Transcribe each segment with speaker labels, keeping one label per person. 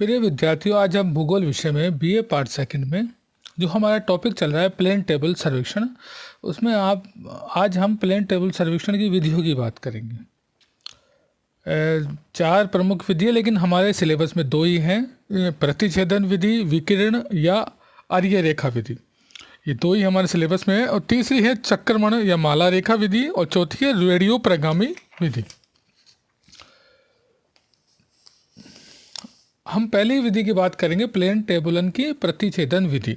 Speaker 1: प्रिय विद्यार्थियों, आज हम भूगोल विषय में बीए पार्ट सेकंड में जो हमारा टॉपिक चल रहा है प्लेन टेबल सर्वेक्षण, उसमें आज हम प्लेन टेबल सर्वेक्षण की विधियों की बात करेंगे। चार प्रमुख विधि है, लेकिन हमारे सिलेबस में दो ही हैं, प्रतिछेदन विधि, विकिरण या आर्य रेखा विधि। ये दो ही हमारे सिलेबस में है। और तीसरी है चक्रमण या माला रेखा विधि, और चौथी है रेडियो प्रगामी विधि। हम पहली विधि की बात करेंगे, प्लेन टेबुलन की प्रतिछेदन विधि।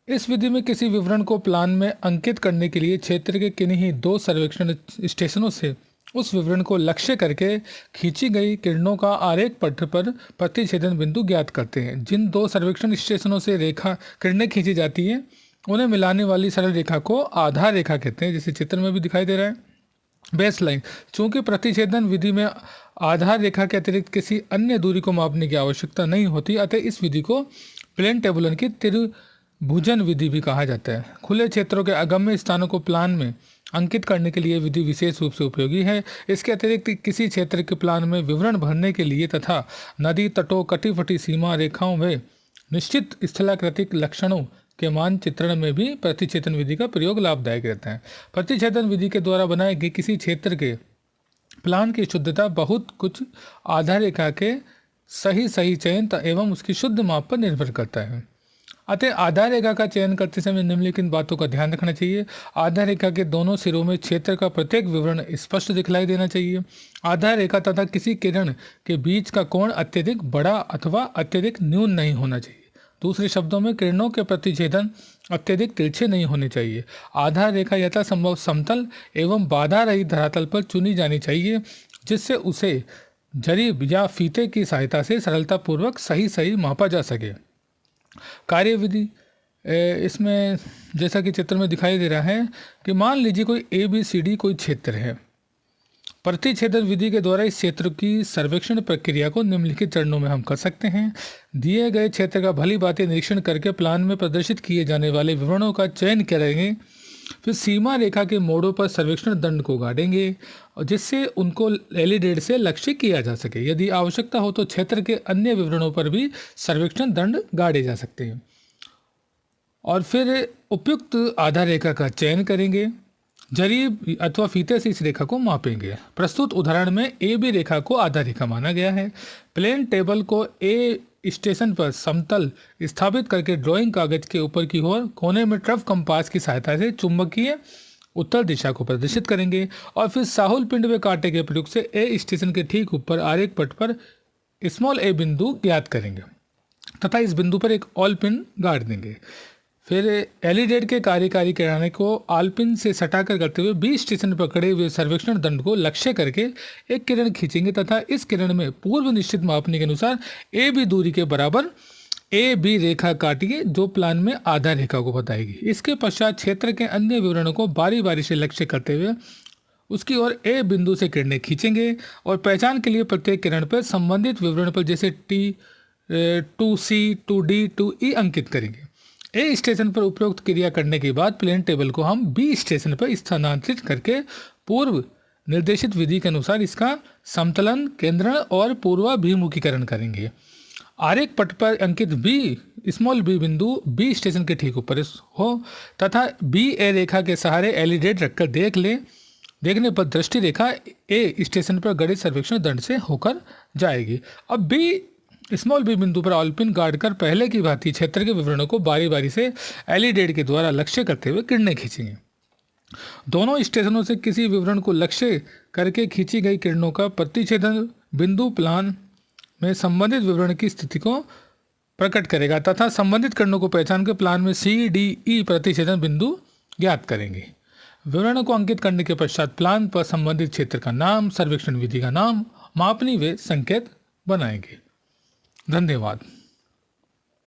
Speaker 1: इस विधि में किसी विवरण को प्लान में अंकित करने के लिए क्षेत्र के किन्हीं दो सर्वेक्षण स्टेशनों से उस विवरण को लक्ष्य करके खींची गई किरणों का आरेख पट पर प्रतिछेदन बिंदु ज्ञात करते हैं। जिन दो सर्वेक्षण स्टेशनों से रेखा किरणें खींची जाती हैं, उन्हें मिलाने वाली सरल रेखा को आधार रेखा कहते हैं, जैसे चित्र में भी दिखाई दे रहा है। बेस लाइन, चूंकि प्रतिछेदन विधि में आधार रेखा के अतिरिक्त किसी अन्य दूरी को मापने की आवश्यकता नहीं होती, अतः इस विधि को प्लेन टेबुलन की त्रिभुजन विधि भी कहा जाता है। खुले क्षेत्रों के अगम्य स्थानों को प्लान में अंकित करने के लिए विधि विशेष रूप से उपयोगी है। इसके अतिरिक्त किसी क्षेत्र के प्लान में विवरण भरने के लिए तथा नदी तटों, कटी-फटी सीमा रेखाओं में निश्चित स्थलाकृतिक लक्षणों के मानचित्रण में भी प्रतिछेदन विधि का प्रयोग लाभदायक रहता है। प्रतिछेदन विधि के द्वारा बनाए गए किसी क्षेत्र के प्लान की शुद्धता बहुत कुछ आधार रेखा के सही चयन एवं उसकी शुद्ध माप पर निर्भर करता है। अतः आधार रेखा का चयन करते समय निम्नलिखित बातों का ध्यान रखना चाहिए। आधार रेखा के दोनों सिरों में क्षेत्र का प्रत्येक विवरण स्पष्ट दिखलाई देना चाहिए। आधार रेखा तथा किसी किरण के बीच का कोण अत्यधिक बड़ा अथवा अत्यधिक न्यून नहीं होना चाहिए। दूसरे शब्दों में, किरणों के प्रतिछेदन अत्यधिक तिरछे नहीं होने चाहिए। आधार रेखा यथासंभव समतल एवं बाधा रहित धरातल पर चुनी जानी चाहिए, जिससे उसे जरीब या फीते की सहायता से सरलतापूर्वक सही मापा जा सके। कार्यविधि, इसमें जैसा कि चित्र में दिखाई दे रहा है कि मान लीजिए कोई ABCD कोई क्षेत्र है। प्रतिछेदन विधि के द्वारा इस क्षेत्र की सर्वेक्षण प्रक्रिया को निम्नलिखित चरणों में हम कर सकते हैं। दिए गए क्षेत्र का भली भांति निरीक्षण करके प्लान में प्रदर्शित किए जाने वाले विवरणों का चयन करेंगे। फिर सीमा रेखा के मोड़ों पर सर्वेक्षण दंड को गाड़ेंगे, और जिससे उनको एलईडी से लक्ष्य किया जा सके। यदि आवश्यकता हो तो क्षेत्र के अन्य विवरणों पर भी सर्वेक्षण दंड गाड़े जा सकते हैं। और फिर उपयुक्त आधार रेखा का चयन करेंगे, जरीब अथवा फीते से इस रेखा को मापेंगे। प्रस्तुत उदाहरण में AB रेखा को आधार रेखा माना गया है। प्लेन टेबल को A स्टेशन पर समतल स्थापित करके ड्राइंग कागज के ऊपर की ओर कोने में ट्रफ कंपास की सहायता से चुंबकीय उत्तर दिशा को प्रदर्शित करेंगे, और फिर साहुल पिंड व कांटे के प्रयोग से A स्टेशन के ठीक ऊपर आरेख पट पर स्मॉल a बिंदु ज्ञात करेंगे तथा इस बिंदु पर एक ऑल पिन गाड़ देंगे। फिर एलईडी के कार्यकारी किराने को आलपिन से सटाकर करते हुए B स्टेशन पर खड़े हुए सर्वेक्षण दंड को लक्ष्य करके एक किरण खींचेंगे तथा इस किरण में पूर्व निश्चित मापने के अनुसार AB दूरी के बराबर AB रेखा काटिए, जो प्लान में आधार रेखा को बताएगी। इसके पश्चात क्षेत्र के अन्य विवरणों को बारी बारी से लक्ष्य करते हुए उसकी ओर A बिंदु से किरणें खींचेंगे, और पहचान के लिए प्रत्येक किरण पर संबंधित विवरण पर जैसे T, 2C, 2D, 2E अंकित करेंगे। A स्टेशन पर उपरोक्त क्रिया करने के बाद प्लेन टेबल को हम B स्टेशन पर स्थानांतरित करके पूर्व निर्देशित विधि के अनुसार इसका समतलन, केंद्रण और पूर्वाभिमुखीकरण करेंगे। आरेख पट पर अंकित स्मॉल b बिंदु B स्टेशन के ठीक ऊपर हो तथा BA रेखा के सहारे एलईडी रखकर देखने पर दृष्टि रेखा A स्टेशन पर गड़े सर्वेक्षण दंड से होकर जाएगी। अब स्मॉल b बिंदु पर ऑलपिन गाड़ कर पहले की भांति क्षेत्र के विवरणों को बारी बारी से एलईडी के द्वारा लक्ष्य करते हुए किरणें खींचेंगे। दोनों स्टेशनों से किसी विवरण को लक्ष्य करके खींची गई किरणों का प्रतिछेदन बिंदु प्लान में संबंधित विवरण की स्थिति को प्रकट करेगा तथा संबंधित किरणों को पहचान कर प्लान में CDE प्रतिछेदन बिंदु ज्ञात करेंगे। विवरणों को अंकित करने के पश्चात प्लान पर संबंधित क्षेत्र का नाम, सर्वेक्षण विधि का नाम, मापनी व संकेत बनाएंगे। धन्यवाद।